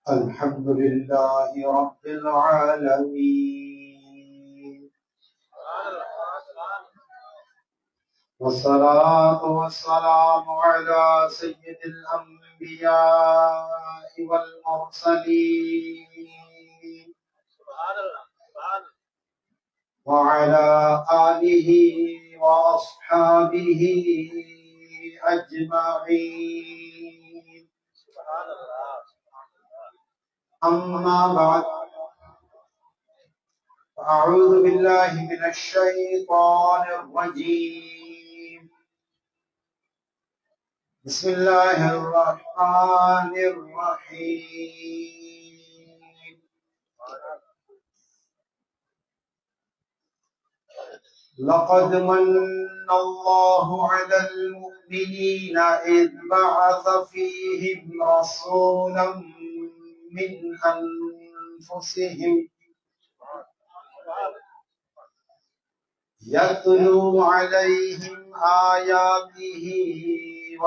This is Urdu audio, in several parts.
الحمد لله رب العالمين، والصلاة والسلام على سيد الأنبياء والمرسلين وعلى آله وأصحابه أجمعين. أما بعد، أعوذ بالله من الشيطان الرجيم. بسم الله الرحمن الرحيم. لقد من الله على المؤمنين إذ بعث فيهم رسولا من أنفسهم يتلو عليهم آياته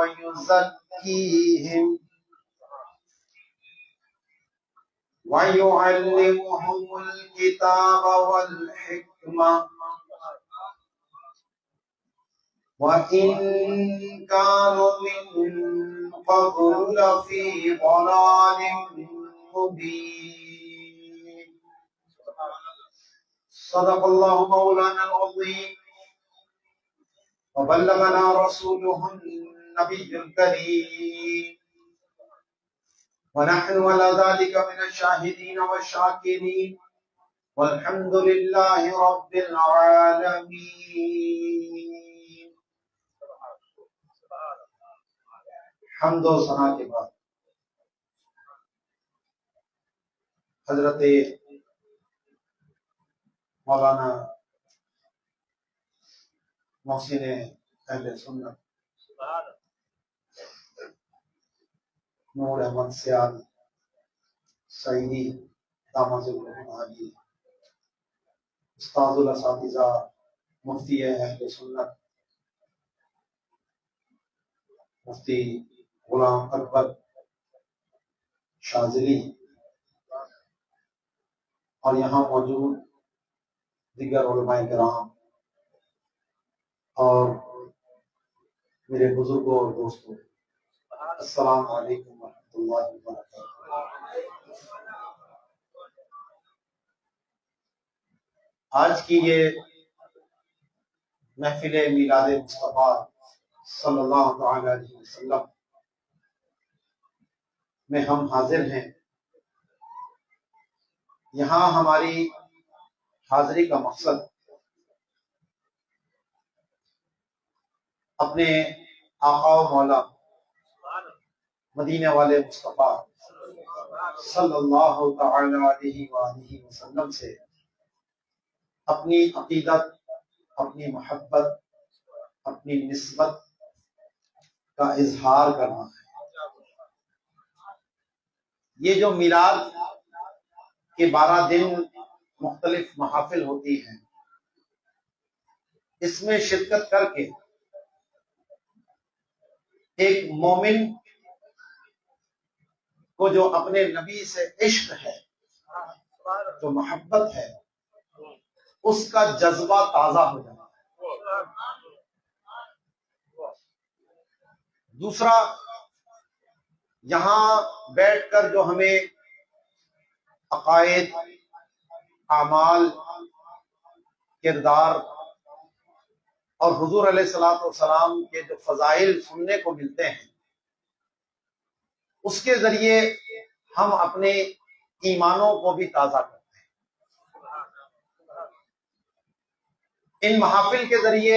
ويزكيهم ويعلمهم الكتاب والحكمة وإن كانوا من قبل لفي ضلال مبين. صدق الله مولانا العظيم، وبلغنا رسوله النبي الكريم، ونحن على ذلك من الشاهدين والشاكرين، والحمد لله رب العالمين. حمد و ثنا کے بعد حضرت مولانا محسن اہل سنت نور احمد سیال سعیدی دامت العالی، استاد الاساتذہ مفتی اہل سنت مفتی غلام اکبر شاذلی، اور یہاں موجود دیگر علماء کرام اور میرے بزرگوں اور دوستوں، السلام علیکم ورحمۃ اللہ وبرکاتہ۔ آج کی یہ محفل میلاد مصطفیٰ صلی اللہ تعالی علیہ وسلم میں ہم حاضر ہیں۔ یہاں ہماری حاضری کا مقصد اپنے آقا و مولا مدینہ والے مصطفیٰ صلی اللہ تعالی علیہ وآلہ وسلم سے اپنی عقیدت، اپنی محبت، اپنی نسبت کا اظہار کرنا ہے۔ یہ جو میلاد کے 12 دن مختلف محافل ہوتی ہیں، اس میں شرکت کر کے ایک مومن کو جو اپنے نبی سے عشق ہے، جو محبت ہے، اس کا جذبہ تازہ ہو جاتا ہے۔ دوسرا، یہاں بیٹھ کر جو ہمیں عقائد، اعمال، کردار اور حضور علیہ الصلوۃ والسلام کے جو فضائل سننے کو ملتے ہیں، اس کے ذریعے ہم اپنے ایمانوں کو بھی تازہ کرتے ہیں۔ ان محافل کے ذریعے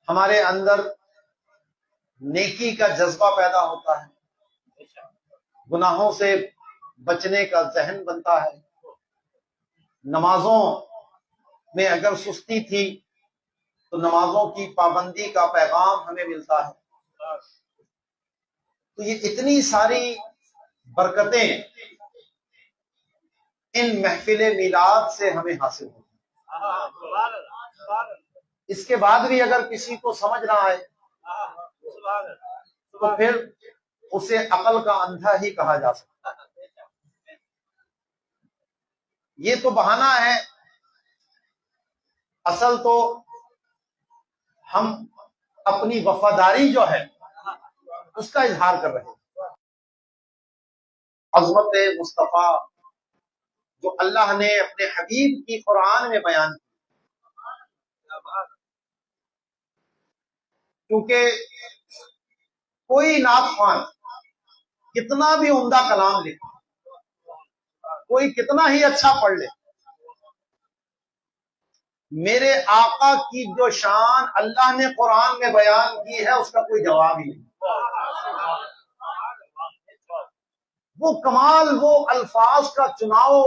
ہمارے اندر نیکی کا جذبہ پیدا ہوتا ہے، گناہوں سے بچنے کا ذہن بنتا ہے۔ نمازوں میں اگر سستی تھی تو نمازوں کی پابندی کا پیغام ہمیں ملتا ہے۔ تو یہ اتنی ساری برکتیں ان محفل میلاد سے ہمیں حاصل ہوتی ہیں۔ اس کے بعد بھی اگر کسی کو سمجھ نہ آئے تو پھر اسے عقل کا اندھا ہی کہا جا سکتا ہے۔ یہ تو بہانہ ہے، اصل تو ہم اپنی وفاداری جو ہے اس کا اظہار کر رہے ہیں۔ عظمت مصطفیٰ جو اللہ نے اپنے حبیب کی قرآن میں بیان کی، کیونکہ کوئی نعت خوان کتنا بھی عمدہ کلام لکھے، کوئی کتنا ہی اچھا پڑھ لے، میرے آقا کی جو شان اللہ نے قرآن میں بیان کی ہے اس کا کوئی جواب ہی نہیں۔ وہ کمال، وہ الفاظ کا چناؤ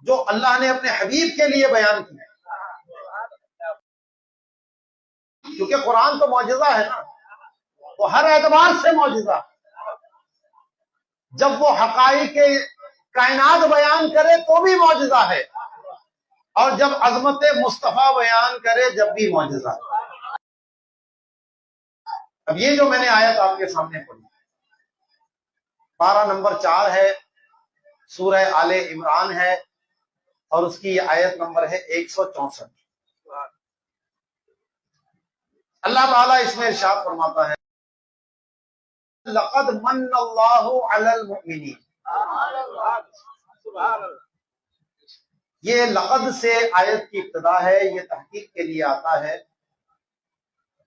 جو اللہ نے اپنے حبیب کے لیے بیان کیا، کیونکہ قرآن تو معجزہ ہے نا، وہ ہر اعتبار سے معجزہ۔ جب وہ حقائق کائنات بیان کرے تو بھی معجزہ ہے، اور جب عظمت مصطفیٰ بیان کرے جب بھی معجزہ ہے۔ اب یہ جو میں نے آیت آپ کے سامنے پڑھی، پارہ نمبر 4 ہے، سورہ آل عمران ہے، اور اس کی یہ آیت نمبر ہے 164۔ اللہ تعالیٰ اس میں ارشاد فرماتا ہے، لقد من اللہ علی المؤمنین۔ یہ لقد سے آیت کی ابتدا ہے، یہ تحقیق کے لیے آتا ہے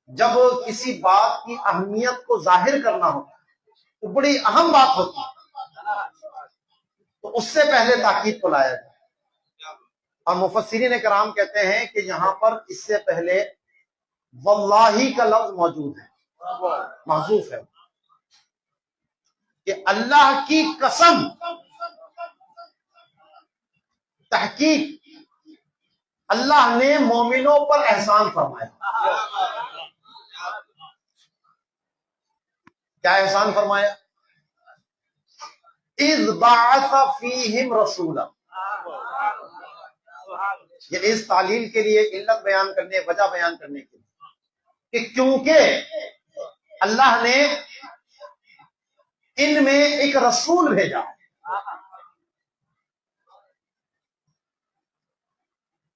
جب کسی بات کی اہمیت کو ظاہر کرنا ہوتا ہے، تو بڑی اہم بات ہوتی ہے، تو اس سے پہلے تاکید کو لایا جائے۔ اور مفسرین کرام کہتے ہیں کہ یہاں پر اس سے پہلے واللہ کا لفظ موجود ہے، محذوف ہے، کہ اللہ کی قسم، تحقیق اللہ نے مومنوں پر احسان فرمایا۔ کیا احسان فرمایا؟ اذ بعث فیہم رسولا۔ یہ اس تعلیل کے لیے، علت بیان کرنے، وجہ بیان کرنے کے لیے کہ کیونکہ اللہ نے ان میں ایک رسول بھیجا۔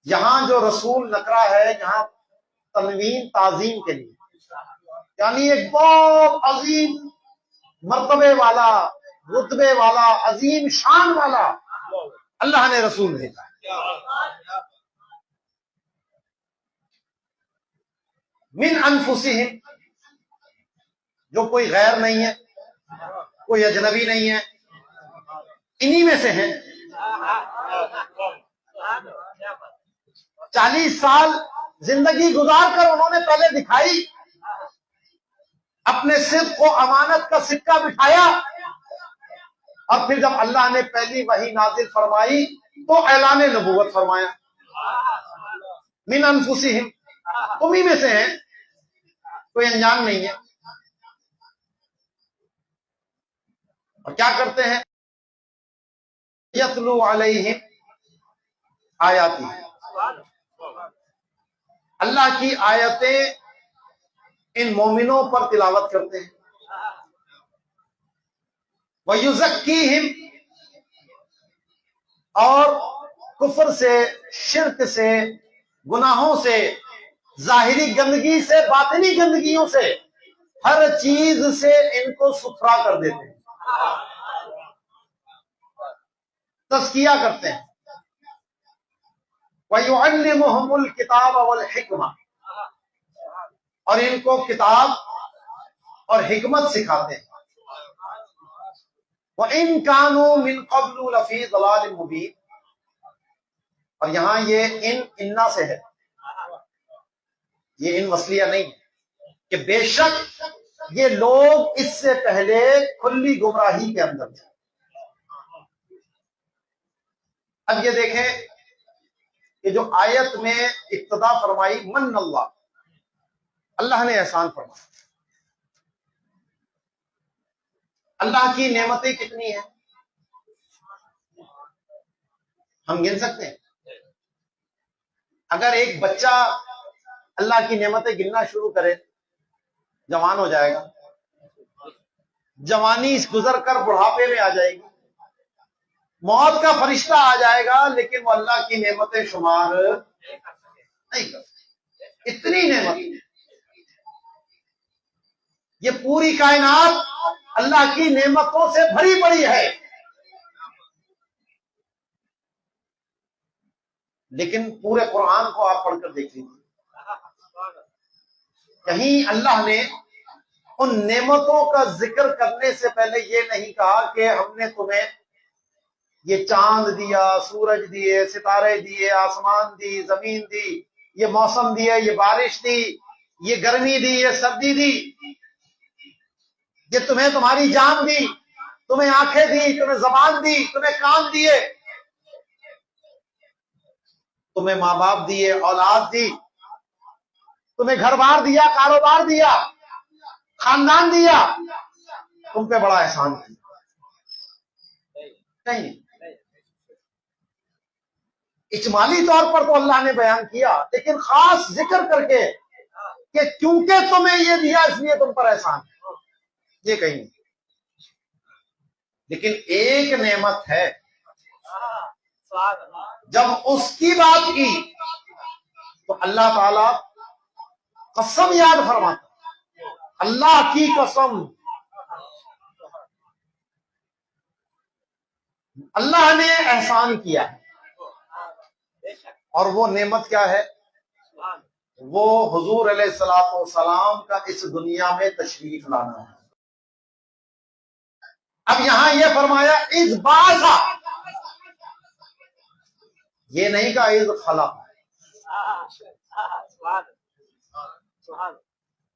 یہاں جو رسول نکرا ہے، یہاں تنوین تعظیم کے لیے، یعنی ایک بہت عظیم مرتبے والا، رتبے والا، عظیم شان والا اللہ نے رسول بھیجا۔ من انفسہم، جو کوئی غیر نہیں ہے، کوئی اجنبی نہیں ہے، انہی میں سے ہیں۔ 40 سال زندگی گزار کر انہوں نے پہلے دکھائی، اپنے صدق و امانت کا سکہ بٹھایا، اور پھر جب اللہ نے پہلی وحی نازل فرمائی تو اعلان نبوت فرمایا۔ من انفسہم، تمہیں میں سے ہیں، کوئی انجان نہیں ہے۔ اور کیا کرتے ہیں؟ یتلو علیہم آیاتی، اللہ کی آیتیں ان مومنوں پر تلاوت کرتے ہیں۔ وَيُزَكِّيهِمْ، اور کفر سے، شرک سے، گناہوں سے، ظاہری گندگی سے، باطنی گندگیوں سے، ہر چیز سے ان کو ستھرا کر دیتے ہیں، تزکیہ کرتے ہیں۔ وَيُعَلِّمُهُمُ الْكِتَابَ وَالْحِكْمَةَ، اور ان کو کتاب اور حکمت سکھاتے ہیں۔ وَإِن كَانُوا مِن قَبْلُ لَفِي ضَلَالٍ مُبِينٍ، اور یہاں یہ انا سے ہے، یہ ان وصلیہ نہیں ہے، کہ بے شک یہ لوگ اس سے پہلے کھلی گمراہی کے اندر تھے۔ اب یہ دیکھیں کہ جو آیت میں ابتدا فرمائی من اللہ، اللہ نے احسان فرمایا۔ اللہ کی نعمتیں کتنی ہیں ہم گن سکتے ہیں؟ اگر ایک بچہ اللہ کی نعمتیں گننا شروع کرے، جوان ہو جائے گا، جوانی گزر کر بڑھاپے میں آ جائے گی، موت کا فرشتہ آ جائے گا لیکن وہ اللہ کی نعمتیں شمار نہیں کر سکتے. اتنی نعمت. یہ پوری کائنات اللہ کی نعمتوں سے بھری پڑی ہے، لیکن پورے قرآن کو آپ پڑھ کر دیکھ لیجیے، کہیں اللہ نے ان نعمتوں کا ذکر کرنے سے پہلے یہ نہیں کہا کہ ہم نے تمہیں یہ چاند دیا، سورج دیے، ستارے دیے، آسمان دی، زمین دی، یہ موسم دیا، یہ بارش دی، یہ گرمی دی، یہ سردی دی، یہ تمہیں تمہاری جان دی، تمہیں آنکھیں دی، تمہیں زبان دی، تمہیں کان دیے، تمہیں ماں باپ دیے، اولاد دی، تمہیں گھر بار دیا، کاروبار دیا، خاندان دیا، تم پہ بڑا احسان کیا نہیں. اجمالی طور پر تو اللہ نے بیان کیا، لیکن خاص ذکر کر کے کہ کیونکہ تمہیں یہ دیا اس لیے تم پر احسان ہے، یہ کہیں نہیں. لیکن ایک نعمت ہے، جب اس کی بات کی تو اللہ تعالی قسم یاد فرماتا، اللہ کی قسم، اللہ نے احسان کیا ہے. اور وہ نعمت کیا ہے؟ وہ حضور علیہ الصلوۃ والسلام کا اس دنیا میں تشریف لانا ہے. اب یہاں یہ فرمایا از باسا، یہ نہیں کہا از خلق،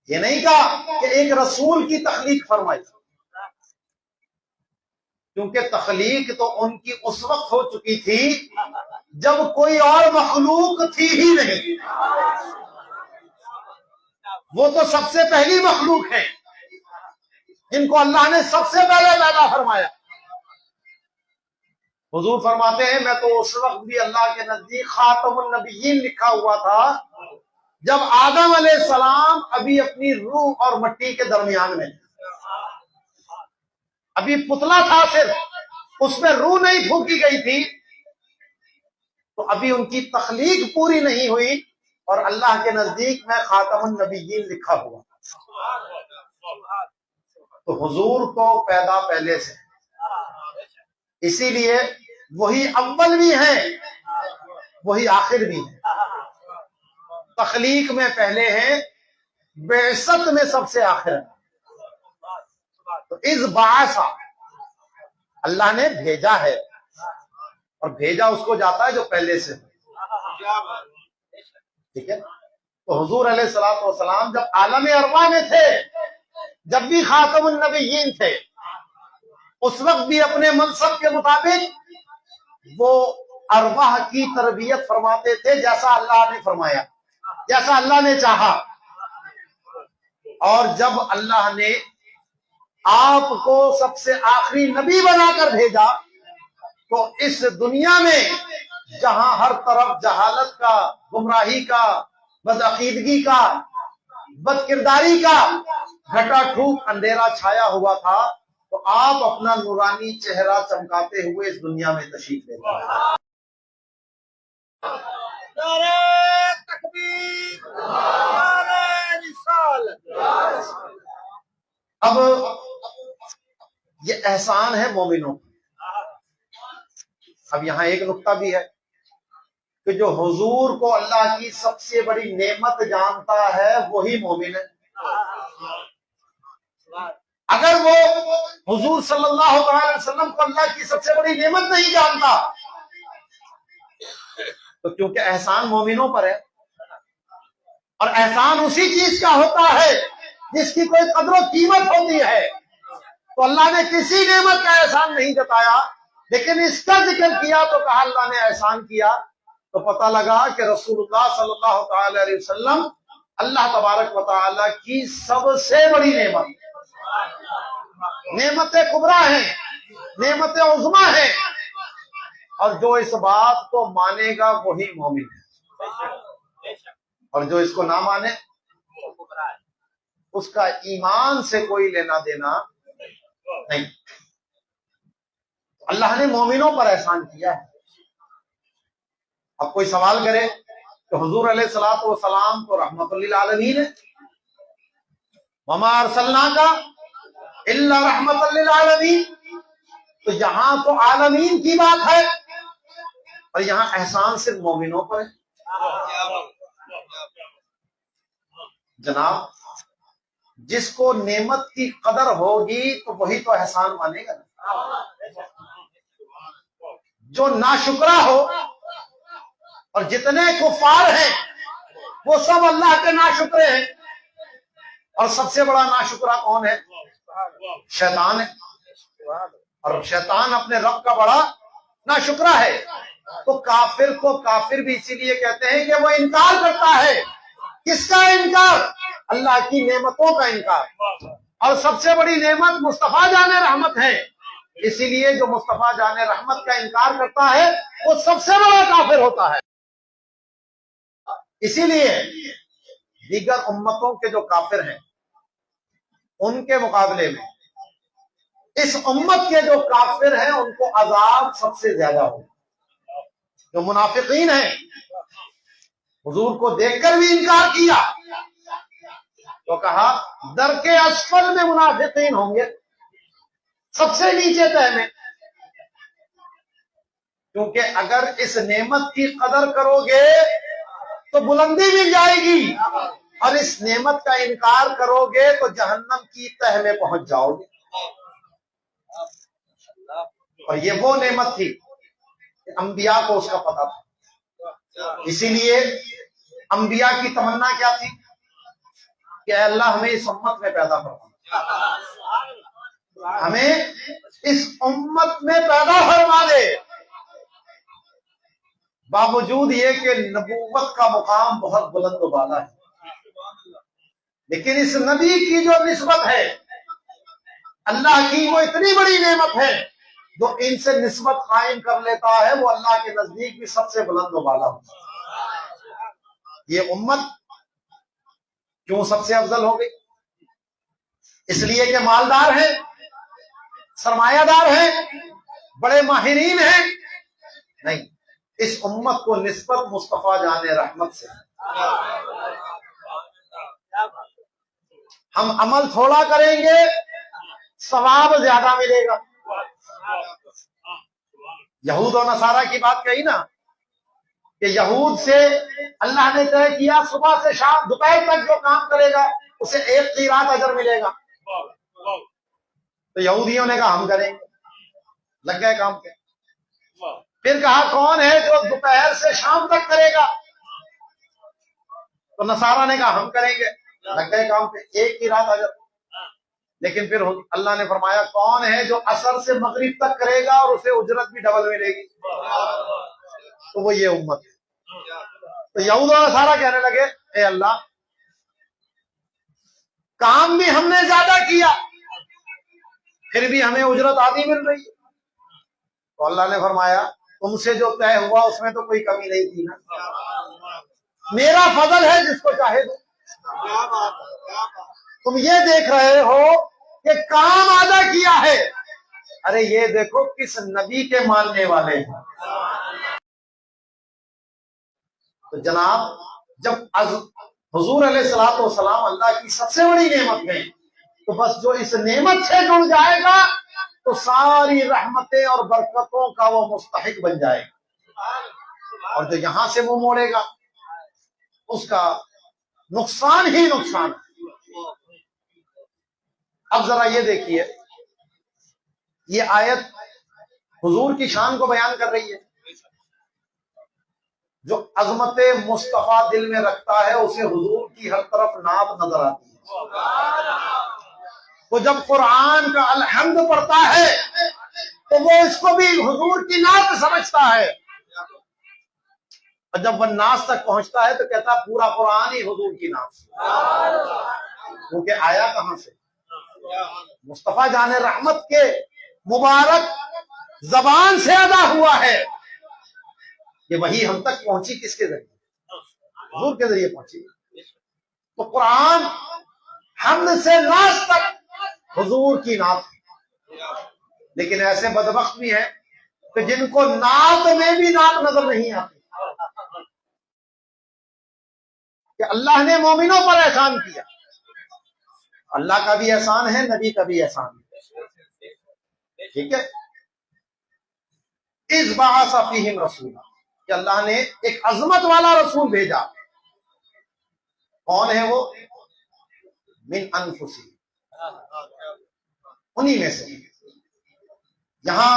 یہ نہیں کہا کہ ایک رسول کی تخلیق فرمائی، کیونکہ تخلیق تو ان کی اس وقت ہو چکی تھی جب کوئی اور مخلوق تھی ہی نہیں. وہ تو سب سے پہلی مخلوق ہے جن کو اللہ نے سب سے پہلے پیدا فرمایا. حضور فرماتے ہیں میں تو اس وقت بھی اللہ کے نزدیک خاتم النبیین لکھا ہوا تھا جب آدم علیہ السلام ابھی اپنی روح اور مٹی کے درمیان میں، ابھی پتلا تھا، صرف اس میں روح نہیں پھونکی گئی تھی، تو ابھی ان کی تخلیق پوری نہیں ہوئی، اور اللہ کے نزدیک میں خاتم النبیین لکھا ہوا. تو حضور کو پیدا پہلے سے، اسی لیے وہی اول بھی ہیں وہی آخر بھی ہیں. تخلیق میں پہلے ہیں، بعثت میں سب سے آخر ہے. تو اس بعثا اللہ نے بھیجا ہے، اور بھیجا اس کو جاتا ہے جو پہلے سے. ٹھیک ہے. تو حضور علیہ الصلوۃ والسلام جب عالم ارواح میں تھے، جب بھی خاتم النبیین تھے، اس وقت بھی اپنے منصب کے مطابق وہ ارواح کی تربیت فرماتے تھے جیسا اللہ نے فرمایا، جیسا اللہ نے چاہا. اور جب اللہ نے آپ کو سب سے آخری نبی بنا کر بھیجا تو اس دنیا میں جہاں ہر طرف جہالت کا، گمراہی کا، بدعقیدگی کا، بد کرداری کا گھٹا ٹھوک اندھیرا چھایا ہوا تھا، تو آپ اپنا نورانی چہرہ چمکاتے ہوئے اس دنیا میں تشریف لے گئے. نعرہ تکبیر، نعرہ رسالت. اب یہ احسان ہے مومنوں. اب یہاں ایک نقطہ بھی ہے کہ جو حضور کو اللہ کی سب سے بڑی نعمت جانتا ہے وہی مومن ہے. اگر وہ حضور صلی اللہ علیہ وسلم کو اللہ کی سب سے بڑی نعمت نہیں جانتا تو کیونکہ احسان مومنوں پر ہے، اور احسان اسی چیز کا ہوتا ہے جس کی کوئی قدر و قیمت ہوتی ہے. تو اللہ نے کسی نعمت کا احسان نہیں جتایا، لیکن اس کا ذکر کیا تو کہا اللہ نے احسان کیا. تو پتہ لگا کہ رسول اللہ صلی اللہ تعالی علیہ وسلم اللہ تبارک و تعالی کی سب سے بڑی نعمت کبریٰ ہیں، نعمت عظمیٰ ہیں، اور جو اس بات کو مانے گا وہی مومن ہے، اور جو اس کو نہ مانے اس کا ایمان سے کوئی لینا دینا نہیں. اللہ نے مومنوں پر احسان کیا ہے۔ اب کوئی سوال کرے کہ حضور علیہ الصلوۃ والسلام تو رحمت للعالمین ہے، وما ارسلناک الا رحمت للعالمین، تو یہاں تو عالمین کی بات ہے اور یہاں احسان صرف مومنوں پر ہے۔ جناب جس کو نعمت کی قدر ہوگی تو وہی تو احسان مانے گا نا۔ جو ناشکرا ہو، اور جتنے کفار ہیں وہ سب اللہ کے ناشکرے ہیں، اور سب سے بڑا ناشکرا کون ہے؟ شیطان ہے، اور شیطان اپنے رب کا بڑا ناشکرا ہے۔ تو کافر کو کافر بھی اسی لیے کہتے ہیں کہ وہ انکار کرتا ہے۔ کس کا انکار؟ اللہ کی نعمتوں کا انکار، اور سب سے بڑی نعمت مصطفیٰ جان رحمت ہے، اسی لیے جو مصطفیٰ جان رحمت کا انکار کرتا ہے وہ سب سے بڑا کافر ہوتا ہے۔ اسی لیے دیگر امتوں کے جو کافر ہیں ان کے مقابلے میں اس امت کے جو کافر ہیں ان کو عذاب سب سے زیادہ ہو۔ جو منافقین ہیں، حضور کو دیکھ کر بھی انکار کیا تو کہا درک اسفل میں منافقین ہوں گے، سب سے نیچے تہہ میں، کیونکہ اگر اس نعمت کی قدر کرو گے تو بلندی مل جائے گی، اور اس نعمت کا انکار کرو گے تو جہنم کی تہہ میں پہنچ جاؤ گے۔ اور یہ وہ نعمت تھی کہ انبیاء کو اس کا پتہ تھا۔ اسی لیے انبیاء کی تمنا کیا تھی کہ اے اللہ ہمیں اس امت میں پیدا فرما، ہمیں اس امت میں پیدا فرما دے۔ باوجود یہ کہ نبوت کا مقام بہت بلند و بالا ہے، لیکن اس نبی کی جو نسبت ہے اللہ کی، وہ اتنی بڑی نعمت ہے، جو ان سے نسبت قائم کر لیتا ہے وہ اللہ کے نزدیک بھی سب سے بلند و بالا ہوتا ہے۔ یہ امت کیوں سب سے افضل ہو گئی؟ اس لیے کہ مالدار ہیں، سرمایہ دار ہیں، بڑے ماہرین ہیں؟ نہیں، اس امت کو نسبت مصطفیٰ جان رحمت سے۔ ہم عمل تھوڑا کریں گے، ثواب زیادہ ملے گا۔ یہود و نصارہ کی بات کہی نا کہ یہود سے اللہ نے طے کیا صبح سے شام دوپہر تک جو کام کرے گا اسے 1 قیراط اجر ملے گا۔ تو یہودیوں نے کہا ہم کریں گے، لگ گئے کام پہ۔ پھر کہا کون ہے جو دوپہر سے شام تک کرے گا؟ تو نصارہ نے کہا ہم کریں گے، لگ گئے کام پہ، 1 قیراط اجر۔ لیکن پھر اللہ نے فرمایا کون ہے جو عصر سے مغرب تک کرے گا اور اسے اجرت بھی ڈبل ملے گی؟ تو وہ یہ امت ہے۔ تو یہود و نصارہ کہنے لگے اے اللہ کام بھی ہم نے زیادہ کیا پھر بھی ہمیں اجرت آدھی مل رہی ہے۔ تو اللہ نے فرمایا تم سے جو طے ہوا اس میں تو کوئی کمی نہیں تھی نا، میرا فضل ہے جس کو چاہے دو۔ تم یہ دیکھ رہے ہو کہ کام آدھا کیا ہے، ارے یہ دیکھو کس نبی کے ماننے والے ہیں۔ تو جناب جب حضور علیہ الصلوۃ والسلام اللہ کی سب سے بڑی نعمت ہے تو بس جو اس نعمت سے جڑ جائے گا تو ساری رحمتیں اور برکتوں کا وہ مستحق بن جائے گا، اور جو یہاں سے منہ موڑے گا اس کا نقصان ہی نقصان ہے۔ اب ذرا یہ دیکھیے، یہ آیت حضور کی شان کو بیان کر رہی ہے۔ جو عظمت مصطفیٰ دل میں رکھتا ہے اسے حضور کی ہر طرف نعت نظر آتی ہے۔ وہ جب قرآن کا الحمد پڑھتا ہے تو وہ اس کو بھی حضور کی نعت سمجھتا ہے، اور جب وہ ناس تک پہنچتا ہے تو کہتا ہے پورا قرآن ہی حضور کی نعت، کیونکہ آیا کہاں سے؟ مصطفیٰ جان رحمت کے مبارک زبان سے ادا ہوا ہے۔ یہ وہی ہم تک پہنچی کس کے ذریعے؟ حضور کے ذریعے پہنچی۔ تو قرآن حمد سے ناس تک حضور کی نعت ہے، لیکن ایسے بدبخت بھی ہیں کہ جن کو نعت میں بھی نعت نظر نہیں آتی، کہ اللہ نے مومنوں پر احسان کیا. اللہ کا بھی احسان ہے، نبی کا بھی احسان ہے. ٹھیک ہے. اذ بعث فیہم رسولا، کہ اللہ نے ایک عظمت والا رسول بھیجا. کون ہے وہ؟ من انفسہم، انہی میں سے. یہاں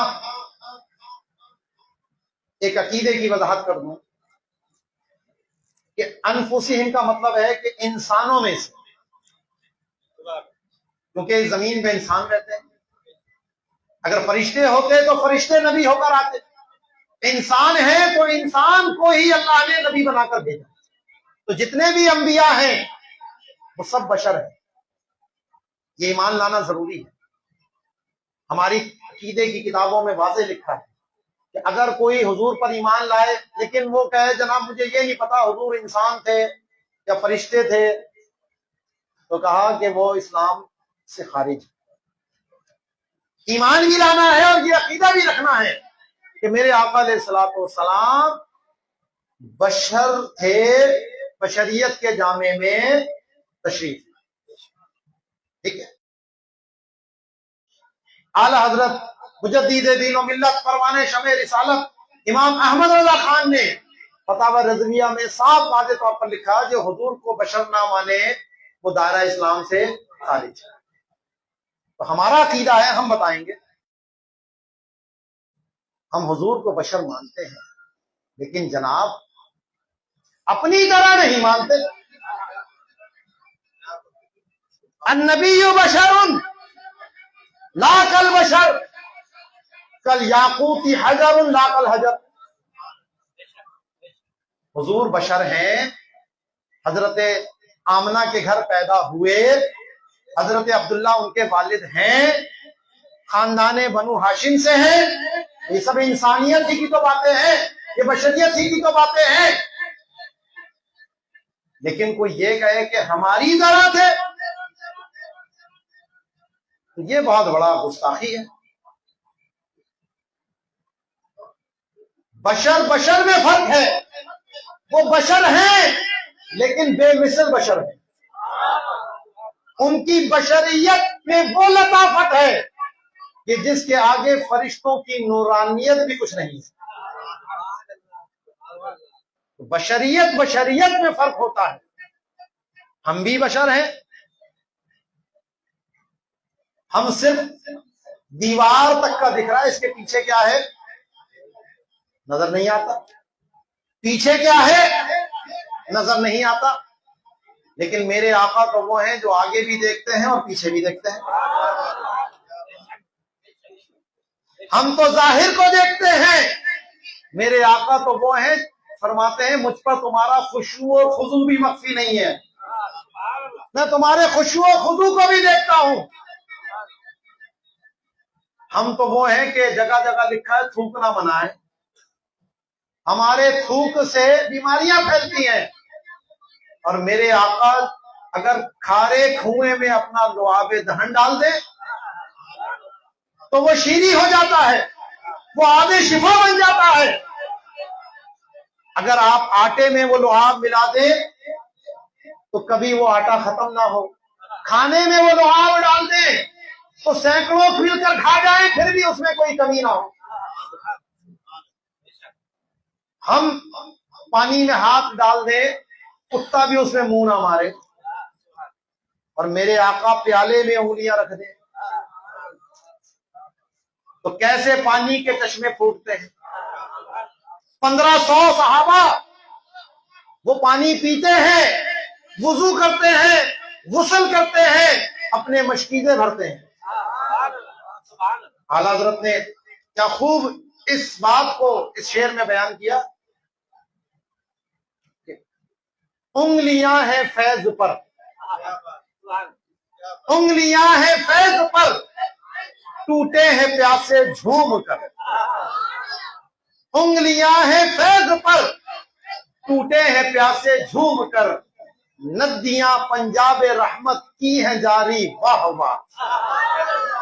ایک عقیدے کی وضاحت کر دوں کہ انفسہم کا مطلب ہے کہ انسانوں میں سے، کیونکہ زمین پہ انسان رہتے ہیں. اگر فرشتے ہوتے تو فرشتے نبی ہو کر آتے. انسان ہے تو انسان کو ہی اللہ نے نبی بنا کر بھیجا. تو جتنے بھی انبیاء ہیں وہ سب بشر ہیں. یہ ایمان لانا ضروری ہے. ہماری عقیدے کی کتابوں میں واضح لکھا ہے کہ اگر کوئی حضور پر ایمان لائے لیکن وہ کہے جناب مجھے یہ نہیں پتا حضور انسان تھے یا فرشتے تھے، تو کہا کہ وہ اسلام سے خارج ہے. ایمان بھی لانا ہے اور یہ عقیدہ بھی رکھنا ہے کہ میرے آقا علیہ الصلوۃ والسلام بشر تھے، بشریت کے جامع میں تشریف. ٹھیک ہے. اعلی حضرت مجدد دین و ملت پروان شمع رسالت امام احمد رضا خان نے فتاوی رضویہ میں صاف واضح طور پر لکھا جو حضور کو بشر نہ مانے وہ دائرہ اسلام سے خارج ہے. تو ہمارا عقیدہ ہے، ہم بتائیں گے. ہم حضور کو بشر مانتے ہیں لیکن جناب اپنی طرح نہیں مانتے. النبی بشر لا کل بشر، کل یاقوتی حجر لا کل حجر. حضور بشر ہیں، حضرت آمنہ کے گھر پیدا ہوئے، حضرت عبداللہ ان کے والد ہیں، خاندان بنو ہاشم سے ہیں. یہ سب انسانیت ہی کی تو باتیں ہیں، یہ بشریت ہی کی تو باتیں ہیں. لیکن کوئی یہ کہے کہ ہماری طرح تھے تو یہ بہت بڑا گستاخی ہے. بشر بشر میں فرق ہے. وہ بشر ہیں لیکن بے مثل بشر ہیں. ان کی بشریت میں وہ لطافت ہے کہ جس کے آگے فرشتوں کی نورانیت بھی کچھ نہیں. بشریت بشریت میں فرق ہوتا ہے. ہم بھی بشر ہیں، ہم صرف دیوار تک کا دکھ رہا ہے، اس کے پیچھے کیا ہے نظر نہیں آتا. پیچھے کیا ہے نظر نہیں آتا. لیکن میرے آقا تو وہ ہیں جو آگے بھی دیکھتے ہیں اور پیچھے بھی دیکھتے ہیں. ہم تو ظاہر کو دیکھتے ہیں، میرے آقا تو وہ ہیں فرماتے ہیں مجھ پر تمہارا خشوع و خضوع بھی مخفی نہیں ہے، میں تمہارے خشوع و خضوع کو بھی دیکھتا ہوں. ہم تو وہ ہیں کہ جگہ جگہ لکھا ہے تھوکنا منع ہے. ہمارے تھوک سے بیماریاں پھیلتی ہیں، اور میرے آقا اگر کھارے کنویں میں اپنا لعاب دہن ڈال دے تو وہ شیریں ہو جاتا ہے، وہ آب شفا بن جاتا ہے. اگر آپ آٹے میں وہ لعاب ملا دیں تو کبھی وہ آٹا ختم نہ ہو. کھانے میں وہ لعاب ڈال دیں تو سینکڑوں مل کر کھا جائیں پھر بھی اس میں کوئی کمی نہ ہو. ہم پانی میں ہاتھ ڈال دیں کتا بھی اس میں منہ نہ مارے، اور میرے آقا پیالے میں انگلیاں رکھ دیں تو کیسے پانی کے چشمے پھوٹتے ہیں. 1500 صحابہ وہ پانی پیتے ہیں، وضو کرتے ہیں، غسل کرتے ہیں، اپنے مشکیزیں بھرتے ہیں. اعلیٰ حضرت نے کیا خوب اس بات کو اس شعر میں بیان کیا. انگلیاں ہیں فیض پر، انگلیاں ہیں فیض پر، ٹوٹے ہیں پیاسے جھوم کر. انگلیاں ہیں فیض پر، ٹوٹے ہیں پیاسے جھوم کر. ندیاں پنجاب رحمت کی ہیں جاری واہ واہ،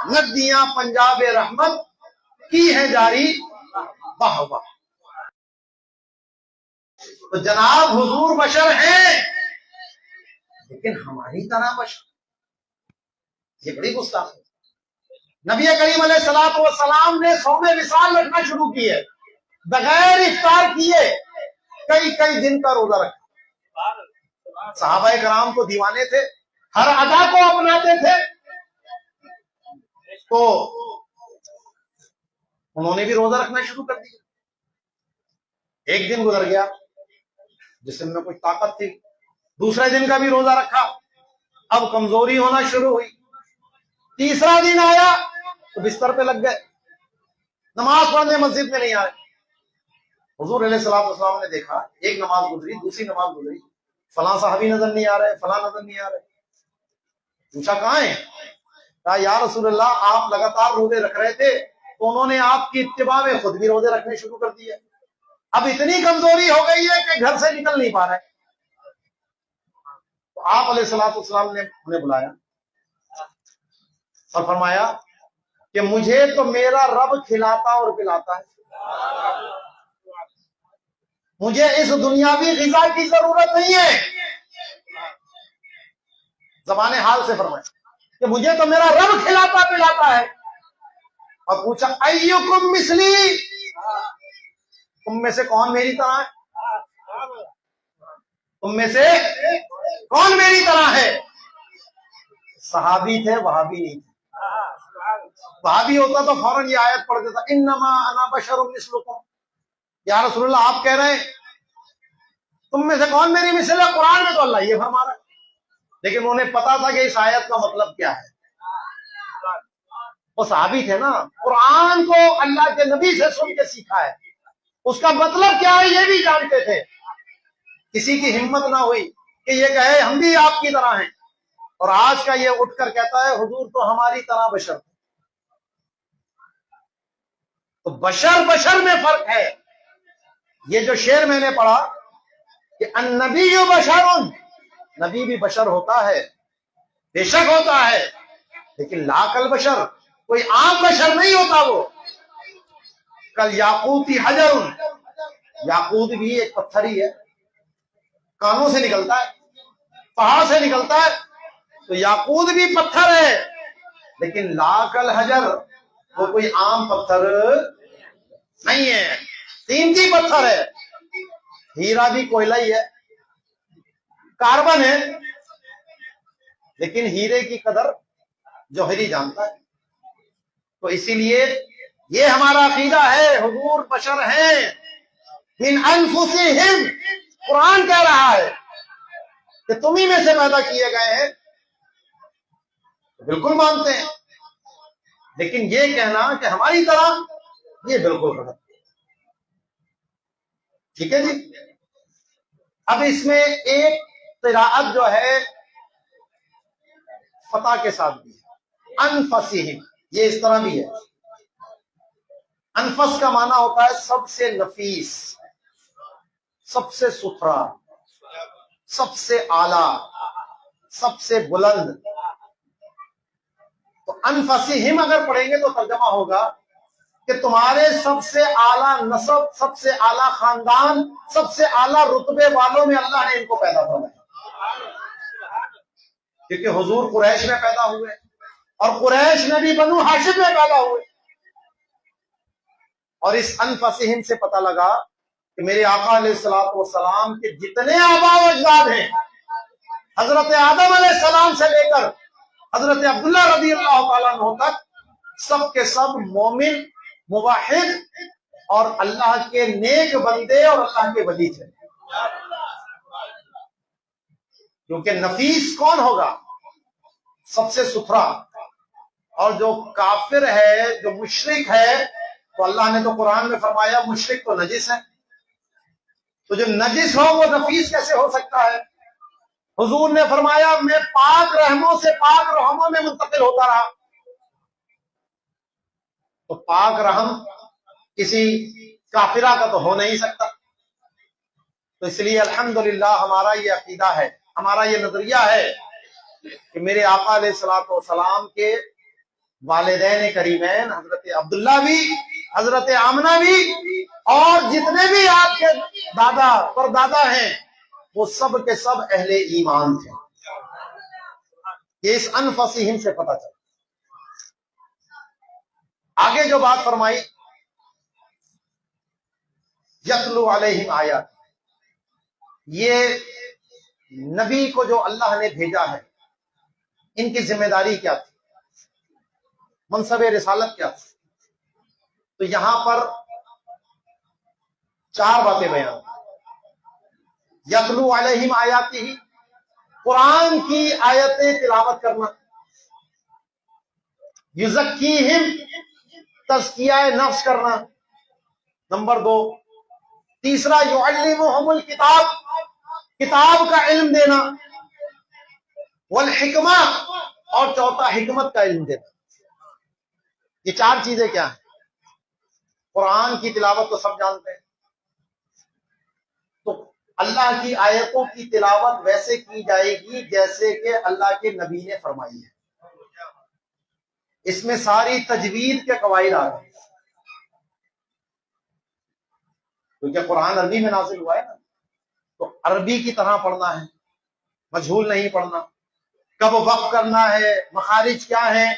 ندیاں پنجاب رحمت کی ہیں جاری واہ واہ. تو جناب حضور بشر ہیں لیکن ہماری طرح بشر، یہ بڑی گستاخی. نبی کریم علیہ الصلوۃ والسلام نے صوم وصال رکھنا شروع کیے، بغیر افطار کیے کئی کئی دن کا روزہ رکھا. صحابہ کرام تو دیوانے تھے، ہر ادا کو اپناتے تھے، تو انہوں نے بھی روزہ رکھنا شروع کر دیا. ایک دن گزر گیا، جسم میں کچھ طاقت تھی، دوسرے دن کا بھی روزہ رکھا، اب کمزوری ہونا شروع ہوئی. تیسرا دن آیا تو بستر پہ لگ گئے، نماز پڑھنے مسجد میں نہیں آئے. حضور علیہ الصلوۃ والسلام نے دیکھا، ایک نماز گزری، دوسری نماز گزری، فلاں صحابی نظر نہیں آ رہے، فلاں نظر نہیں آ رہے. پوچھا کہاں ہیں؟ کہا یا رسول اللہ آپ لگاتار روزے رکھ رہے تھے تو انہوں نے آپ کی اتباع میں خود بھی روزے رکھنے شروع کر دیے، اب اتنی کمزوری ہو گئی ہے کہ گھر سے نکل نہیں پا رہے. تو آپ علیہ الصلوۃ والسلام نے انہیں بلایا اور فرمایا کہ مجھے تو میرا رب کھلاتا اور پلاتا ہے، مجھے اس دنیاوی غذا کی ضرورت نہیں ہے. زبان حال سے فرمایا کہ مجھے تو میرا رب کھلاتا پلاتا ہے. اور پوچھا ایکم مثلی، تم میں سے کون میری طرح ہے؟ تم میں سے کون میری طرح ہے؟ صحابی تھے، وہابی نہیں تھے. وہابی ہوتا تو فوراً یہ آیت پڑھ دیتا انما انا بشر مثلکم. یا رسول اللہ آپ کہہ رہے ہیں تم میں سے کون میری مثل ہے، قرآن میں تو اللہ یہ فرما رہا ہے. لیکن انہیں پتا تھا کہ اس آیت کا مطلب کیا ہے. وہ صحابی تھے نا، قرآن کو اللہ کے نبی سے سن کے سیکھا ہے، اس کا مطلب کیا ہے یہ بھی جانتے تھے. کسی کی ہمت نہ ہوئی کہ یہ کہے ہم بھی آپ کی طرح ہیں، اور آج کا یہ اٹھ کر کہتا ہے حضور تو ہماری طرح بشر. تو بشر بشر میں فرق ہے. یہ جو شعر میں نے پڑھا کہ النبی بشر، نبی بھی بشر ہوتا ہے، بے شک ہوتا ہے، لیکن لا کل بشر، کوئی عام بشر نہیں ہوتا. وہ کل یاقوتی حجر، یاقوت بھی ایک پتھر ہی ہے، کانوں سے نکلتا ہے، پہاڑ سے نکلتا ہے. تو یاقوت بھی پتھر ہے لیکن لا کل حجر، وہ کوئی عام پتھر نہیں ہے، قیمتی پتھر ہے. ہیرا بھی کوئلہ ہی ہے، کاربن ہے، لیکن ہیرے کی قدر جوہری جانتا ہے. تو اسی لیے یہ ہمارا عقیدہ ہے، حضور بشر ہیں من انفسہم. قرآن کہہ رہا ہے کہ تم ہی میں سے پیدا کیے گئے ہیں، بالکل مانتے ہیں. لیکن یہ کہنا کہ ہماری طرح، یہ بالکل غلط. ٹھیک ہے جی. اب اس میں ایک قراءت جو ہے فتح کے ساتھ بھی ہے، انفسہم، یہ اس طرح بھی ہے. انفس کا معنی ہوتا ہے سب سے نفیس، سب سے ستھرا، سب سے اعلی، سب سے بلند. تو انفسہم اگر پڑھیں گے تو ترجمہ ہوگا کہ تمہارے سب سے اعلی نسب، سب سے اعلی خاندان، سب سے اعلی رتبے والوں میں اللہ نے ان کو پیدا فرمایا. کیونکہ حضور قریش میں پیدا ہوئے اور قریش میں بھی بنو ہاشم میں پیدا ہوئے. اور اس انفسہم سے پتہ لگا کہ میرے آقا علیہ الصلوۃ والسلام کے جتنے آباء و اجداد ہیں، حضرت آدم علیہ السلام سے لے کر حضرت عبداللہ رضی اللہ تعالیٰ عنہ تک، سب کے سب مومن، موحد اور اللہ کے نیک بندے اور اللہ کے ولی تھے. کیونکہ نفیس کون ہوگا؟ سب سے ستھرا. اور جو کافر ہے، جو مشرک ہے، تو اللہ نے تو قرآن میں فرمایا مشرک تو نجس ہے. تو جو نجس ہو وہ نفیس کیسے ہو سکتا ہے؟ حضور نے فرمایا میں پاک رحموں سے پاک رحموں میں منتقل ہوتا رہا. تو پاک رحم کسی کافرہ کا تو ہو نہیں سکتا. تو اس لیے الحمدللہ ہمارا یہ عقیدہ ہے، ہمارا یہ نظریہ ہے کہ میرے آقا علیہ الصلوۃ والسلام کے والدین کریمین حضرت عبداللہ بھی، حضرت آمنہ بھی اور جتنے بھی آپ کے دادا پردادا ہیں وہ سب کے سب اہل ایمان تھے. یہ اس انفسہم سے پتہ چلا. آگے جو بات فرمائی یتلو علیہم آیات، یہ نبی کو جو اللہ نے بھیجا ہے ان کی ذمہ داری کیا تھی، منصب رسالت کیا تھی. تو یہاں پر 4 باتیں بیان. یتلو علیہم آیاتہ، قرآن کی آیتیں تلاوت کرنا. یزکیہم، تزکیہ نفس کرنا. نمبر 2. تیسرا یعلمہم الکتاب، کتاب کا علم دینا. والحکمہ، اور چوتھا حکمت کا علم دینا. یہ 4 چیزیں کیا ہیں؟ قرآن کی تلاوت تو سب جانتے ہیں. تو اللہ کی آیتوں کی تلاوت ویسے کی جائے گی جیسے کہ اللہ کے نبی نے فرمائی ہے. اس میں ساری تجوید کے قواعد آ رہے ہیں، کیونکہ قرآن عربی میں نازل ہوا ہے نا، تو عربی کی طرح پڑھنا ہے، مجہول نہیں پڑھنا. کب وقف کرنا ہے، مخارج کیا ہیں.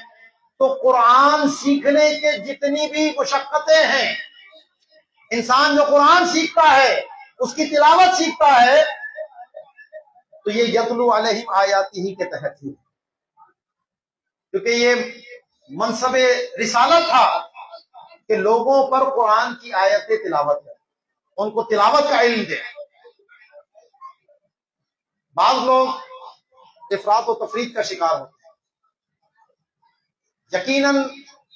تو قرآن سیکھنے کے جتنی بھی مشقتیں ہیں، انسان جو قرآن سیکھتا ہے، اس کی تلاوت سیکھتا ہے، تو یہ یتلو علیہم آیاتہ کے تحت ہی، کیونکہ یہ منصب رسالت تھا کہ لوگوں پر قرآن کی آیتیں تلاوت ہے، ان کو تلاوت کا علم دے. بعض لوگ افراط و تفریط کا شکار ہوتے ہیں. یقیناً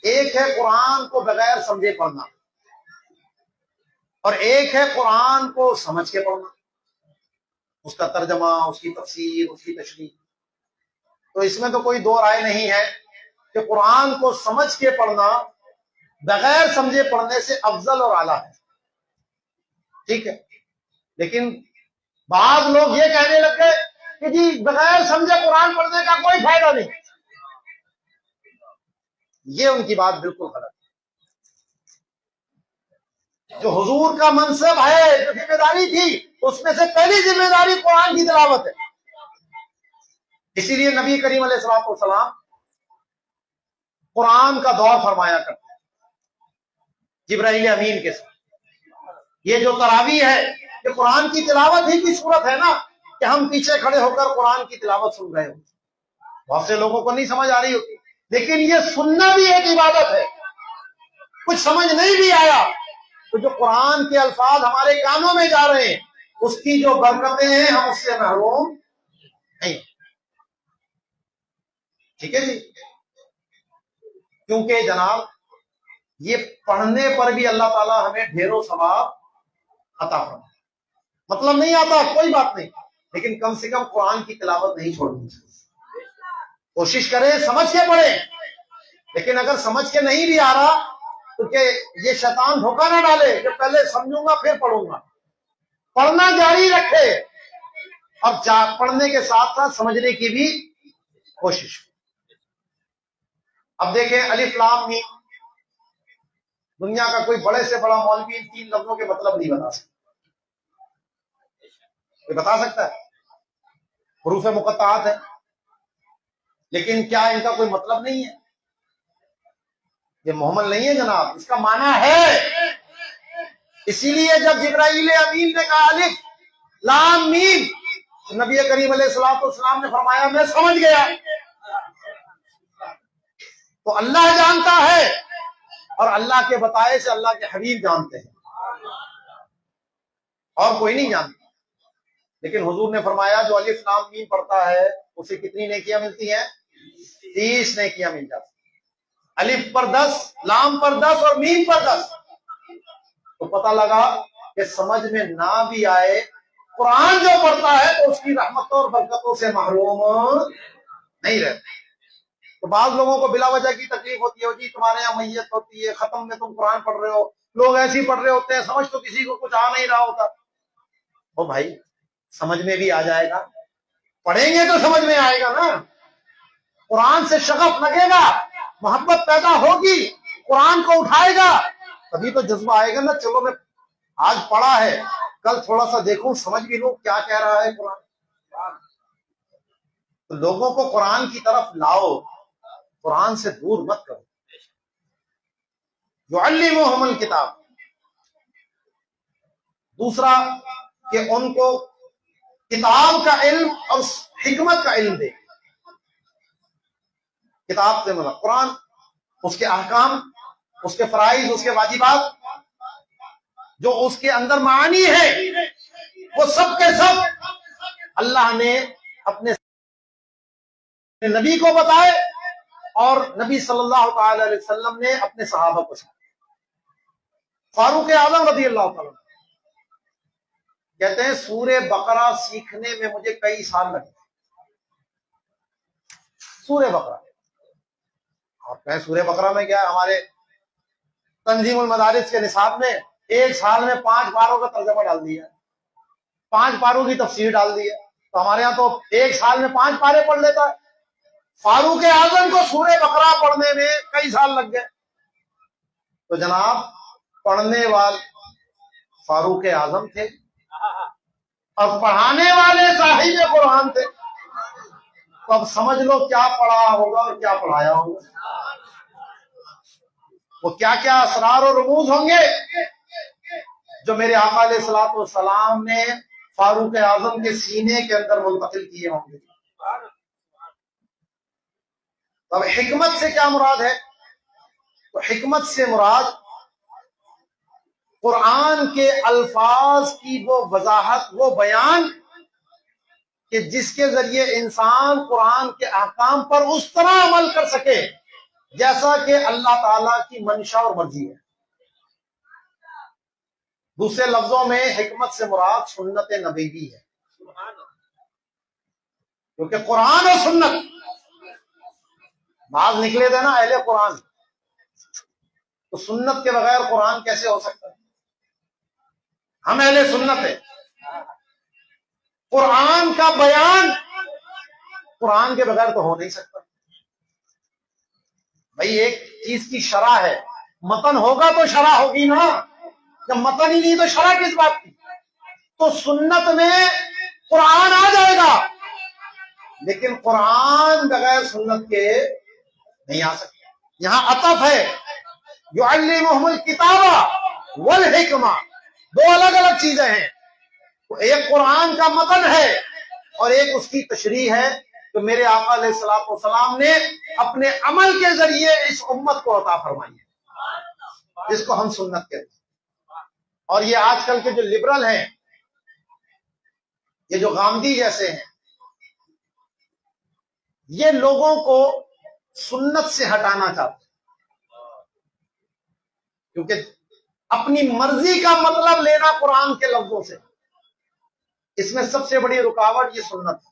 ایک ہے قرآن کو بغیر سمجھے پڑھنا، اور ایک ہے قرآن کو سمجھ کے پڑھنا، اس کا ترجمہ، اس کی تفسیر، اس کی تشریح. تو اس میں تو کوئی دو رائے نہیں ہے کہ قرآن کو سمجھ کے پڑھنا بغیر سمجھے پڑھنے سے افضل اور اعلیٰ ہے. ٹھیک ہے، لیکن بعض لوگ یہ کہنے لگ گئے کہ جی بغیر سمجھے قرآن پڑھنے کا کوئی فائدہ نہیں. یہ ان کی بات بالکل غلط ہے. جو حضور کا منصب ہے، جو ذمہ داری تھی، اس میں سے پہلی ذمہ داری قرآن کی تلاوت ہے. اسی لیے نبی کریم علیہ الصلوۃ والسلام قرآن کا دور فرمایا کرتے ہیں جبرائیل امین کے ساتھ. یہ جو تراویح ہے، کہ قرآن کی تلاوت ہی کی صورت ہے نا، کہ ہم پیچھے کھڑے ہو کر قرآن کی تلاوت سن رہے ہو. بہت سے لوگوں کو نہیں سمجھ آ رہی ہوتی، لیکن یہ سننا بھی ایک عبادت ہے. کچھ سمجھ نہیں بھی آیا تو جو قرآن کے الفاظ ہمارے کانوں میں جا رہے ہیں، اس کی جو برکتیں ہیں ہم اس سے محروم نہیں. ٹھیک ہے جی، کیونکہ جناب یہ پڑھنے پر بھی اللہ تعالیٰ ہمیں ڈھیروں ثواب عطا فرمائے. مطلب نہیں آتا، کوئی بات نہیں، لیکن کم سے کم قرآن کی تلاوت نہیں چھوڑنی چاہیے. کوشش کریں سمجھ کے پڑھیں، لیکن اگر سمجھ کے نہیں بھی آ رہا تو کہ یہ شیطان دھوکہ نہ ڈالے کہ پہلے سمجھوں گا پھر پڑھوں گا. پڑھنا جاری رکھے، اور پڑھنے کے ساتھ ساتھ سمجھنے کی بھی کوشش. اب دیکھیں الف لام میم، دنیا کا کوئی بڑے سے بڑا مولوی ان 3 لفظوں کے مطلب نہیں بتا سکتا. کوئی بتا سکتا ہے؟ حروف مقطعات ہے، لیکن کیا ان کا کوئی مطلب نہیں ہے؟ یہ محمل نہیں ہے جناب، اس کا معنی ہے. اسی لیے جب جبرائیل امین نے کہا الف لام میم، تو نبی کریم علیہ الصلوۃ والسلام نے فرمایا میں سمجھ گیا. تو اللہ جانتا ہے، اور اللہ کے بتائے سے اللہ کے حبیب جانتے ہیں، اور کوئی نہیں جانتا. لیکن حضور نے فرمایا جو الف لام میم پڑھتا ہے اسے کتنی نیکیاں ملتی ہیں؟ 30 نیکیاں مل جاتی. الف پر 10، لام پر 10 اور میم پر 10. تو پتہ لگا کہ سمجھ میں نہ بھی آئے، قرآن جو پڑھتا ہے تو اس کی رحمتوں اور برکتوں سے محروم نہیں رہتا. تو بعض لوگوں کو بلا وجہ کی تکلیف ہوتی ہے، جی تمہارے یہاں میت ہوتی ہے، ختم میں تم قرآن پڑھ رہے ہو، لوگ ایسے ہی پڑھ رہے ہوتے ہیں، سمجھ تو کسی کو کچھ آ نہیں رہا ہوتا. او بھائی سمجھ میں بھی آ جائے گا، پڑھیں گے تو سمجھ میں آئے گا نا. قرآن سے شغف لگے گا، محبت پیدا ہوگی، قرآن کو اٹھائے گا، تبھی تو جذبہ آئے گا نا چلو میں آج پڑھا ہے، کل تھوڑا سا دیکھوں سمجھ بھی لوں کیا کہہ رہا ہے قرآن. تو لوگوں کو قرآن کی طرف لاؤ، قرآن سے دور مت کرو. یعلمہم الکتاب، دوسرا کہ ان کو کتاب کا علم اور حکمت کا علم دے. کتاب سے مطلب قرآن، اس کے احکام، اس کے فرائض، اس کے واجبات، جو اس کے اندر معانی ہے، وہ سب کے سب اللہ نے اپنے نبی کو بتائے اور نبی صلی اللہ تعالی علیہ وسلم نے اپنے صحابہ کو سکھائے. فاروق اعظم رضی اللہ تعالیٰ کہتے ہیں سورہ بقرہ سیکھنے میں مجھے کئی سال لگے. سورہ بقرہ، آپ کہیں سورہ بقرہ میں کیا ہے؟ ہمارے تنظیم المدارس کے نصاب میں ایک سال میں 5 پاروں کا ترجمہ ڈال دیا، 5 پاروں کی تفسیر ڈال دی ہے. تو ہمارے ہاں تو ایک سال میں 5 پارے پڑھ لیتا ہے. فاروق اعظم کو سورہ بقرہ پڑھنے میں کئی سال لگ گئے. تو جناب پڑھنے والے فاروق اعظم تھے اور پڑھانے والے صاحب قرآن تھے. تو اب سمجھ لو کیا پڑھا ہوگا اور کیا پڑھایا ہوگا، وہ کیا کیا اسرار و رموز ہوں گے جو میرے آقا علیہ الصلوۃ والسلام نے فاروق اعظم کے سینے کے اندر منتقل کیے ہوں گے. اب حکمت سے کیا مراد ہے؟ تو حکمت سے مراد قرآن کے الفاظ کی وہ وضاحت، وہ بیان کہ جس کے ذریعے انسان قرآن کے احکام پر اس طرح عمل کر سکے جیسا کہ اللہ تعالی کی منشا اور مرضی ہے. دوسرے لفظوں میں حکمت سے مراد سنت نبوی ہے، کیونکہ قرآن اور سنت، بعض نکلے تھے نا اہل قرآن، تو سنت کے بغیر قرآن کیسے ہو سکتا ہے؟ ہم اہل سنت ہیں. قرآن کا بیان قرآن کے بغیر تو ہو نہیں سکتا. بھئی ایک چیز کی شرح ہے، متن ہوگا تو شرح ہوگی نا. جب متن ہی نہیں تو شرح کس بات کی؟ تو سنت میں قرآن آ جائے گا، لیکن قرآن بغیر سنت کے نہیں آ سکتا. یہاں عطف ہے، یعلمہم الکتاب والحکمہ، 2 الگ الگ چیزیں ہیں. ایک قرآن کا متن ہے اور ایک اس کی تشریح ہے کہ میرے آقا علیہ الصلوۃ والسلام نے اپنے عمل کے ذریعے اس امت کو عطا فرمائی ہے، جس کو ہم سنت کہتے ہیں. اور یہ آج کل کے جو لبرل ہیں، یہ جو غامدی جیسے ہیں، یہ لوگوں کو سنت سے ہٹانا چاہتے ہیں، کیونکہ اپنی مرضی کا مطلب لینا قرآن کے لفظوں سے، اس میں سب سے بڑی رکاوٹ یہ سنت ہے.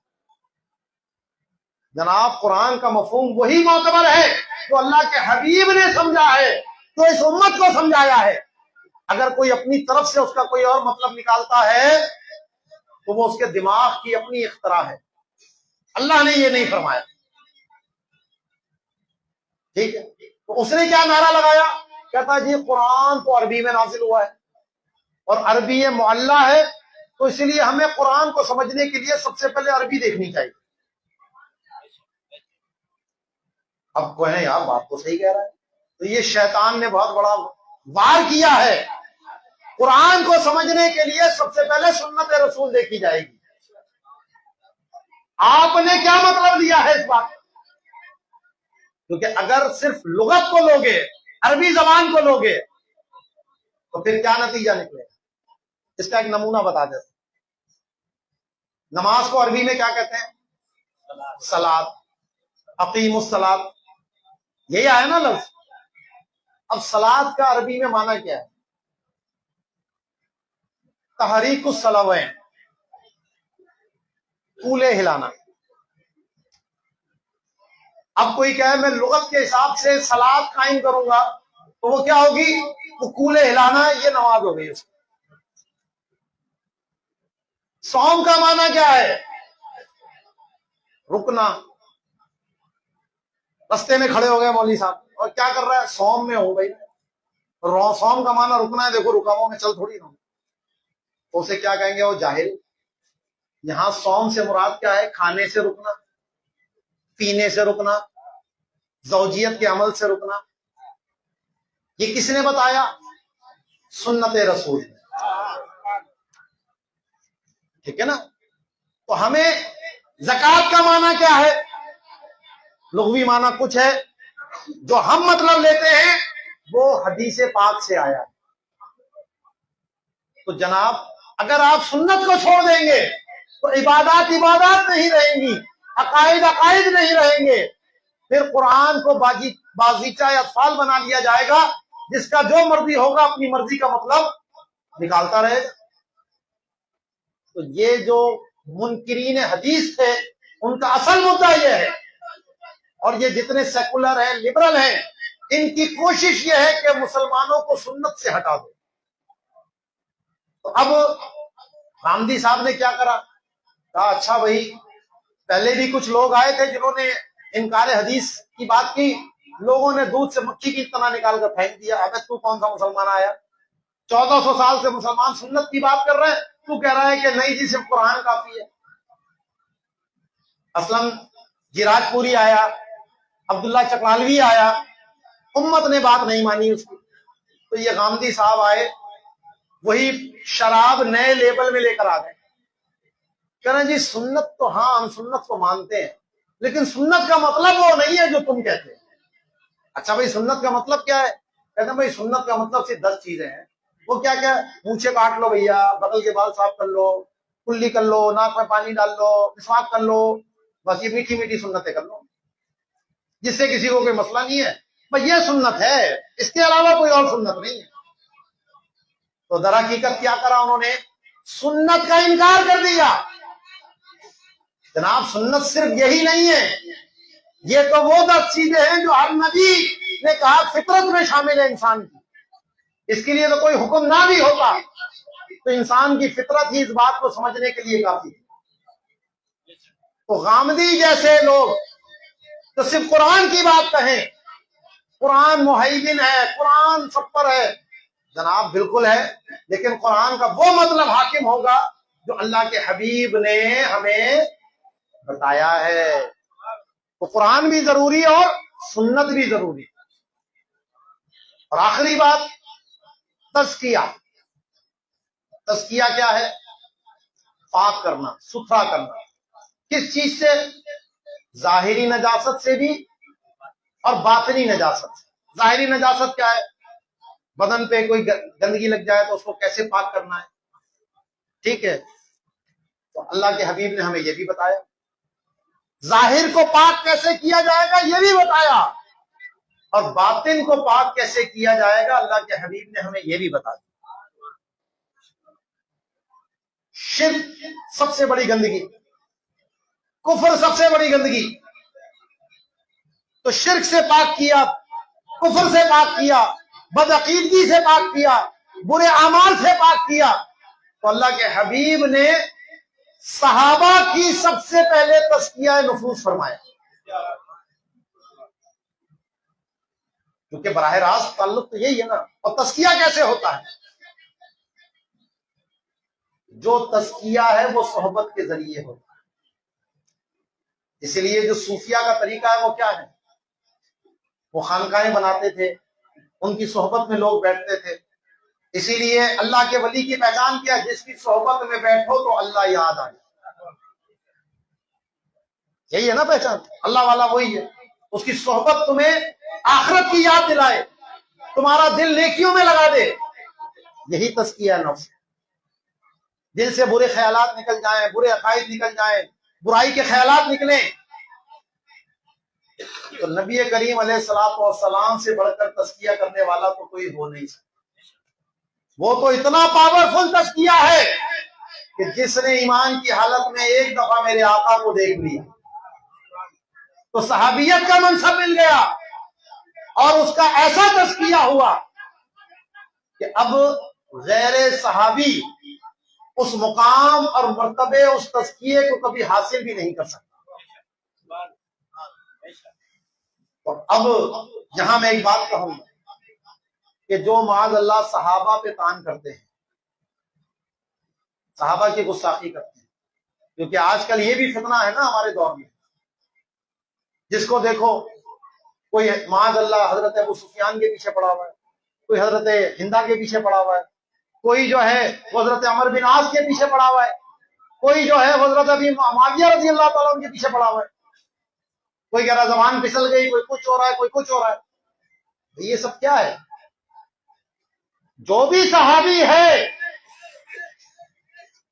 جناب قرآن کا مفہوم وہی معتبر ہے جو اللہ کے حبیب نے سمجھا ہے، تو اس امت کو سمجھایا ہے. اگر کوئی اپنی طرف سے اس کا کوئی اور مطلب نکالتا ہے تو وہ اس کے دماغ کی اپنی اختراع ہے، اللہ نے یہ نہیں فرمایا. ٹھیک ہے، تو اس نے کیا نعرہ لگایا؟ کہتا جی قرآن تو عربی میں نازل ہوا ہے اور عربی معلی ہے، تو اس لیے ہمیں قرآن کو سمجھنے کے لیے سب سے پہلے عربی دیکھنی چاہیے. اب کوئی یار بات تو صحیح کہہ رہا ہے. تو یہ شیطان نے بہت بڑا وار کیا ہے. قرآن کو سمجھنے کے لیے سب سے پہلے سنت رسول دیکھی جائے گی. آپ نے کیا مطلب لیا ہے اس بات؟ کیونکہ اگر صرف لغت کو لوگے، عربی زبان کو لوگے، تو پھر کیا نتیجہ نکلے گا؟ اس کا ایک نمونہ بتا دیتے. نماز کو عربی میں کیا کہتے ہیں؟ صلاۃ. اقیم الصلاۃ، یہی آیا نا لفظ. اب صلاۃ کا عربی میں معنی کیا ہے؟ تحریک الصلوین، کولے ہلانا. اب کوئی کہے میں لغت کے حساب سے صلاۃ قائم کروں گا تو وہ کیا ہوگی؟ وہ کولے ہلانا، یہ نماز ہو گئی. اس صوم کا معنی کیا ہے؟ رکنا. رستے میں کھڑے ہو گئے مولوی صاحب اور کیا کر رہا ہے؟ صوم میں ہو گئی. صوم کا معنی رکنا ہے. دیکھو رکا ہوں میں چل تھوڑی رہا ہوں. اسے کیا کہیں گے؟ وہ جاہل۔ یہاں صوم سے مراد کیا ہے؟ کھانے سے رکنا، پینے سے رکنا، زوجیت کے عمل سے رکنا۔ یہ کس نے بتایا؟ سنت رسول۔ ٹھیک ہے نا؟ تو ہمیں زکوٰۃ کا معنی کیا ہے؟ لغوی معنی کچھ ہے، جو ہم مطلب لیتے ہیں وہ حدیث پاک سے آیا۔ تو جناب اگر آپ سنت کو چھوڑ دیں گے تو عبادات عبادات نہیں رہیں گی، عقائد عقائد نہیں رہیں گے، پھر قرآن کو بازیچہ یا اطفال بنا لیا جائے گا، جس کا جو مرضی ہوگا اپنی مرضی کا مطلب نکالتا رہے گا۔ تو یہ جو منکرین حدیث تھے ان کا اصل مدعا یہ ہے، اور یہ جتنے سیکولر ہیں، لبرل ہیں، ان کی کوشش یہ ہے کہ مسلمانوں کو سنت سے ہٹا دو۔ تو اب غامدی صاحب نے کیا کرا؟ کہا اچھا بھائی، پہلے بھی کچھ لوگ آئے تھے جنہوں نے انکار حدیث کی بات کی، لوگوں نے دودھ سے مکھی کی طرح نکال کر پھینک دیا۔ اب تو کون سا مسلمان آیا؟ 1400 سال سے مسلمان سنت کی بات کر رہے ہیں، تو کہہ رہا ہے کہ نہیں جی صرف قرآن کافی ہے۔ اسلم جیراج پوری آیا، عبداللہ چکلالوی آیا، امت نے بات نہیں مانی اس کی۔ تو یہ غامدی صاحب آئے، وہی شراب نئے لیبل میں لے کر آ گئے، کہہ رہے ہیں جی سنت تو ہاں ہم سنت کو مانتے ہیں، لیکن سنت کا مطلب وہ نہیں ہے جو تم کہتے ہیں۔ اچھا بھائی سنت کا مطلب کیا ہے؟ کہتے ہیں بھائی سنت کا مطلب صرف 10 چیزیں ہیں۔ وہ کیا کیا؟ مونچھے کاٹ لو بھیا، بغل کے بال صاف کر لو، کلی کر لو، ناک میں پانی ڈال لو، مسواک کر لو، بس یہ میٹھی میٹھی سنتیں کر لو، جس سے کسی کو کوئی مسئلہ نہیں ہے، بس یہ سنت ہے، اس کے علاوہ کوئی اور سنت نہیں ہے۔ تو در حقیقت کیا کرا انہوں نے؟ سنت کا انکار کر دیا۔ جناب سنت صرف یہی نہیں ہے، یہ تو وہ 10 چیزیں ہیں جو ہر نبی نے کہا فطرت میں شامل ہے انسان کی۔ اس کے لیے تو کوئی حکم نہ بھی ہوتا تو انسان کی فطرت ہی اس بات کو سمجھنے کے لیے کافی ہے۔ تو غامدی جیسے لوگ تو صرف قرآن کی بات کہیں، قرآن مہیمن ہے، قرآن سب پر ہے، جناب بالکل ہے، لیکن قرآن کا وہ مطلب حاکم ہوگا جو اللہ کے حبیب نے ہمیں بتایا ہے۔ تو قرآن بھی ضروری ہے اور سنت بھی ضروری ہے۔ اور آخری بات تزکیہ۔ تزکیہ کیا ہے؟ پاک کرنا، ستھرا کرنا۔ کس چیز سے؟ ظاہری نجاست سے بھی اور باطنی نجاست سے۔ ظاہری نجاست کیا ہے؟ بدن پہ کوئی گندگی لگ جائے تو اس کو کیسے پاک کرنا ہے، ٹھیک ہے؟ تو اللہ کے حبیب نے ہمیں یہ بھی بتایا۔ ظاہر کو پاک کیسے کیا جائے گا یہ بھی بتایا، اور باطن کو پاک کیسے کیا جائے گا اللہ کے حبیب نے ہمیں یہ بھی بتا دیا۔ شرک سب سے بڑی گندگی، کفر سب سے بڑی گندگی، تو شرک سے پاک کیا، کفر سے پاک کیا، بدعقیدگی سے پاک کیا، برے اعمال سے پاک کیا۔ تو اللہ کے حبیب نے صحابہ کی سب سے پہلے تزکیہ نفوس فرمایا، کیونکہ براہ راست تعلق تو یہی ہے نا۔ اور تزکیہ کیسے ہوتا ہے؟ جو تزکیہ ہے وہ صحبت کے ذریعے ہوتا ہے۔ اسی لیے جو صوفیہ کا طریقہ ہے وہ کیا ہے؟ وہ خانقاہیں بناتے تھے، ان کی صحبت میں لوگ بیٹھتے تھے۔ اسی لیے اللہ کے ولی کی پہچان کیا؟ جس کی صحبت میں بیٹھو تو اللہ یاد آئے۔ یہی ہے نا پہچان، اللہ والا وہی ہے، اس کی صحبت تمہیں آخرت کی یاد دلائے، تمہارا دل نیکیوں میں لگا دے، یہی تزکیہ نفس۔ دل سے برے خیالات نکل جائیں، برے عقائد نکل جائیں، برائی کے خیالات نکلیں، تو نبی کریم علیہ الصلوۃ والسلام سے بڑھ کر تزکیہ کرنے والا تو کوئی ہو نہیں سکتا۔ وہ تو اتنا پاورفل تزکیہ ہے کہ جس نے ایمان کی حالت میں ایک دفعہ میرے آقا کو دیکھ لیا تو صحابیت کا منصب مل گیا، اور اس کا ایسا تزکیہ ہوا کہ اب غیر صحابی اس مقام اور مرتبے، اس تزکیے کو کبھی حاصل بھی نہیں کر سکتا۔ اور اب یہاں میں ایک بات کہوں گا کہ جو معاذ اللہ صحابہ پہ طعن کرتے ہیں، صحابہ کی گستاخی کرتے ہیں، کیونکہ آج کل یہ بھی فتنہ ہے نا ہمارے دور میں، جس کو دیکھو کوئی معاذ اللہ حضرت ابو سفیان کے پیچھے پڑا ہوا ہے، کوئی حضرت ہندا کے پیچھے پڑا ہوا ہے، کوئی جو ہے وہ حضرت عمر بن عاص کے پیچھے پڑا ہوا ہے، کوئی جو ہے حضرت ابی معاویہ رضی اللہ تعالیٰ عنہ کے پیچھے پڑا ہوا ہے، کوئی کہہ رہا زبان پھسل گئی، کوئی کچھ ہو رہا ہے، کوئی کچھ ہو رہا ہے۔ یہ سب کیا ہے؟ جو بھی صحابی ہے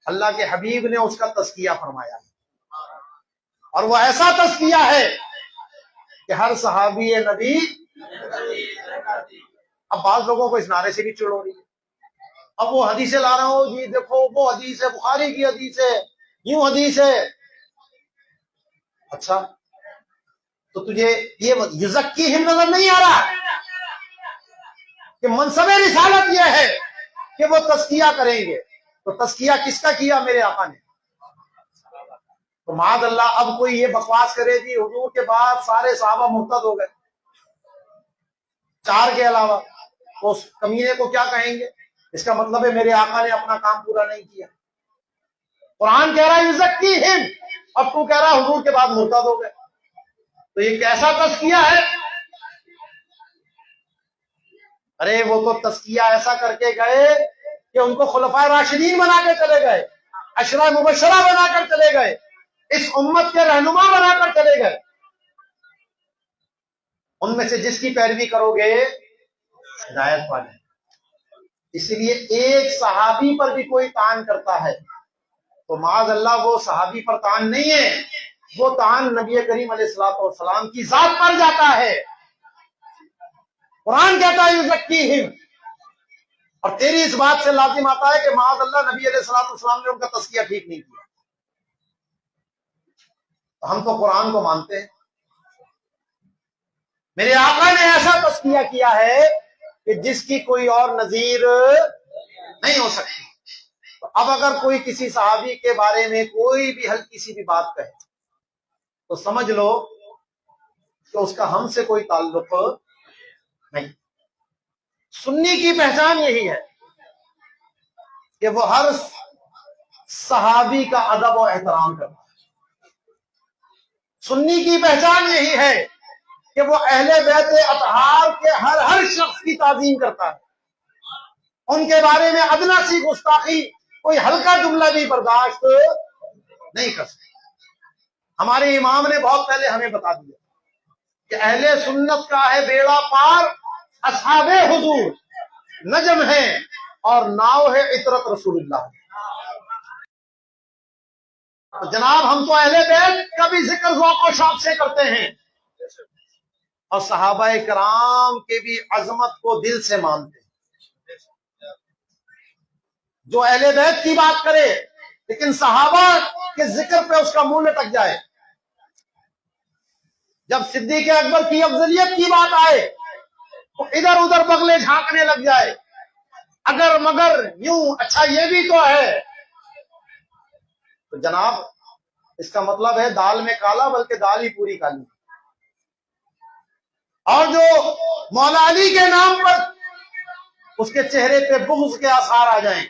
اللہ کے حبیب نے اس کا تزکیہ فرمایا ہے، اور وہ ایسا تزکیہ ہے کہ ہر صحابی نبی۔ اب بعض لوگوں کو اس نعرے سے بھی چڑ ہو رہی ہے، اب وہ حدیثیں لا رہا ہوں جی دیکھو وہ حدیث ہے، بخاری کی حدیث ہے، یوں حدیث ہے۔ اچھا تو تجھے یہ یزکیہم نظر نہیں آ رہا کہ منصب رسالت یہ ہے کہ وہ تزکیہ کریں گے؟ تو تزکیہ کس کا کیا؟ میرے آقا نے۔ تو معاذ اللہ اب کوئی یہ بکواس کرے جی حضور کے بعد سارے صحابہ مرتد ہو گئے 4 کے علاوہ، تو اس کمینے کو کیا کہیں گے؟ اس کا مطلب ہے میرے آقا نے اپنا کام پورا نہیں کیا۔ قرآن کہہ رہا ہے یزکیہم، اب تو کہہ رہا حضور کے بعد مرتد ہو گئے، تو یہ کیسا تزکیہ ہے؟ ارے وہ تو تزکیہ ایسا کر کے گئے کہ ان کو خلفائے راشدین بنا کے چلے گئے، عشرہ مبشرہ بنا کر چلے گئے، اس امت کے رہنما بنا کر چلے گئے۔ ان میں سے جس کی پیروی کرو گے ہدایت پانے۔ اس لیے ایک صحابی پر بھی کوئی طعن کرتا ہے تو معاذ اللہ وہ صحابی پر طعن نہیں ہے، وہ طعن نبی کریم علیہ الصلوۃ والسلام کی ذات پر جاتا ہے۔ قرآن کہتا ہے یزکیہم، اور تیری اس بات سے لازم آتا ہے کہ معاذ اللہ نبی علیہ الصلوۃ والسلام نے ان کا تزکیہ ٹھیک نہیں کیا۔ ہم تو قرآن کو مانتے ہیں، میرے آقا نے ایسا تزکیہ کیا ہے کہ جس کی کوئی اور نظیر نہیں ہو سکتی۔ تو اب اگر کوئی کسی صحابی کے بارے میں کوئی بھی ہلکی سی بھی بات کہے تو سمجھ لو کہ اس کا ہم سے کوئی تعلق نہیں۔ سنی کی پہچان یہی ہے کہ وہ ہر صحابی کا ادب و احترام کرتا ہے۔ سنی کی پہچان یہی ہے کہ وہ اہل بیت اطہار کے ہر شخص کی تعظیم کرتا ہے، ان کے بارے میں ادنا سی گستاخی، کوئی ہلکا جملہ بھی برداشت نہیں کر سکتا۔ ہمارے امام نے بہت پہلے ہمیں بتا دیا کہ اہل سنت کا ہے بیڑا پار، اصحاب حضور نجم ہے اور ناؤ ہے عطرت رسول اللہ۔ جناب ہم تو اہل بیت کا بھی ذکر ذوق و شوق سے کرتے ہیں، اور صحابہ کرام کے بھی عظمت کو دل سے مانتے ہیں۔ جو اہل بیت کی بات کرے لیکن صحابہ کے ذکر پہ اس کا منہ لٹک جائے، جب صدیق اکبر کی افضلیت کی بات آئے تو ادھر ادھر بغلے جھانکنے لگ جائے، اگر مگر یوں اچھا یہ بھی تو ہے، تو جناب اس کا مطلب ہے دال میں کالا بلکہ دال ہی پوری کالی۔ اور جو مولا علی کے نام پر اس کے چہرے پہ بغض کے آثار آ جائیں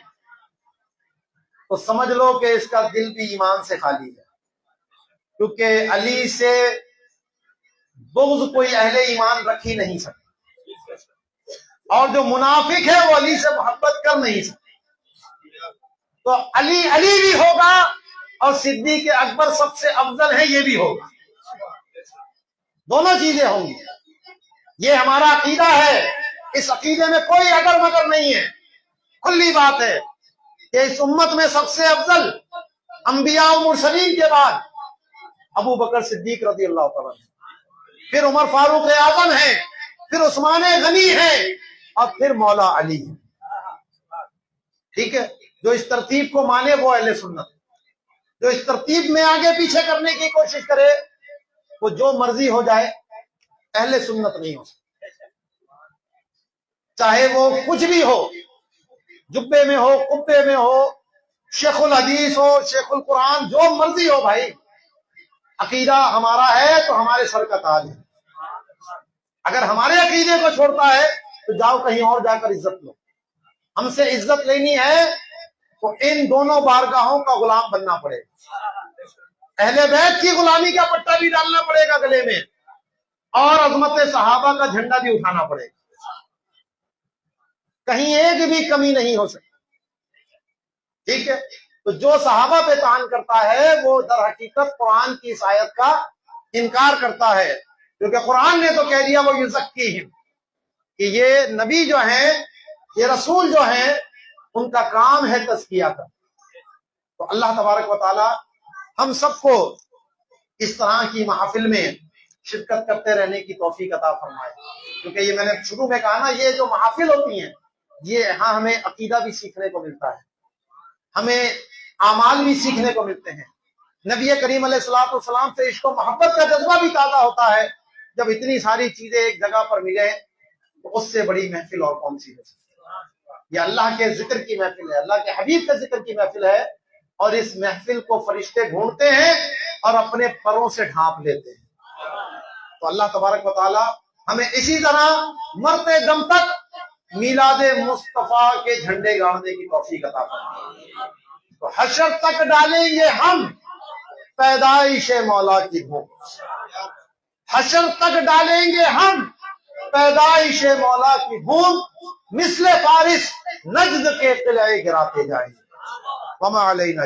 تو سمجھ لو کہ اس کا دل بھی ایمان سے خالی ہے، کیونکہ علی سے بغض کوئی اہل ایمان رکھ ہی نہیں سکتا، اور جو منافق ہے وہ علی سے محبت کر نہیں سکتا۔ تو علی علی بھی ہوگا اور صدیق اکبر سب سے افضل ہے یہ بھی ہوگا، دونوں چیزیں ہوں گی۔ یہ ہمارا عقیدہ ہے، اس عقیدے میں کوئی اگر مگر نہیں ہے، کھلی بات ہے کہ اس امت میں سب سے افضل انبیاء و مرسلین کے بعد ابو بکر صدیق رضی اللہ تعالیٰ، پھر عمر فاروق اعظم ہے، پھر عثمان غنی ہے، اور پھر مولا علی ہے۔ ٹھیک ہے، جو اس ترتیب کو مانے وہ اہل سنت، جو اس ترتیب میں آگے پیچھے کرنے کی کوشش کرے وہ جو مرضی ہو جائے اہل سنت نہیں ہو سکتا، چاہے وہ کچھ بھی ہو، جبے میں ہو، قبے میں ہو، شیخ الحدیث ہو، شیخ القرآن، جو مرضی ہو بھائی، عقیدہ ہمارا ہے تو ہمارے سر کا تاج ہے۔ اگر ہمارے عقیدے کو چھوڑتا ہے تو جاؤ کہیں اور جا کر عزت لو۔ ہم سے عزت لینی ہے تو ان دونوں بارگاہوں کا غلام بننا پڑے گا، اہل بیت کی غلامی کا پٹا بھی ڈالنا پڑے گا گلے میں، اور عظمت صحابہ کا جھنڈا بھی اٹھانا پڑے گا، کہیں ایک بھی کمی نہیں ہو سکتی، ٹھیک ہے؟ تو جو صحابہ پہ طعن کرتا ہے وہ در حقیقت قرآن کی اس آیت کا انکار کرتا ہے، کیونکہ قرآن نے تو کہہ دیا وہ یزکیہم، کہ یہ نبی جو ہیں، یہ رسول جو ہیں، ان کا کام ہے تزکیہ کا۔ تو اللہ تبارک و تعالی ہم سب کو اس طرح کی محافل میں شرکت کرتے رہنے کی توفیق عطا فرمائے، کیونکہ یہ میں نے شروع میں کہا نا، یہ جو محافل ہوتی ہیں یہ ہاں ہمیں عقیدہ بھی سیکھنے کو ملتا ہے، ہمیں اعمال بھی سیکھنے کو ملتے ہیں، نبی کریم علیہ الصلوۃ والسلام سے عشق و محبت کا جذبہ بھی تازہ ہوتا ہے۔ جب اتنی ساری چیزیں ایک جگہ پر ملے تو اس سے بڑی محفل اور کون سی ہو سکتی ہے؟ یہ اللہ کے ذکر کی محفل ہے، اللہ کے حبیب کے ذکر کی محفل ہے، اور اس محفل کو فرشتے ڈھونڈتے ہیں اور اپنے پروں سے ڈھانپ لیتے ہیں۔ تو اللہ تبارک و تعالی ہمیں اسی طرح مرتے دم تک میلاد مصطفیٰ کے جھنڈے گاڑنے کی توفیق عطا فرمائے۔ تو حشر تک ڈالیں گے ہم پیدائش مولا کی دھوم، حشر تک ڈالیں گے ہم پیدائش مولا کی دھوم، مثل فارس نجد کے قلعے گراتے جائیں گے۔ وما علینا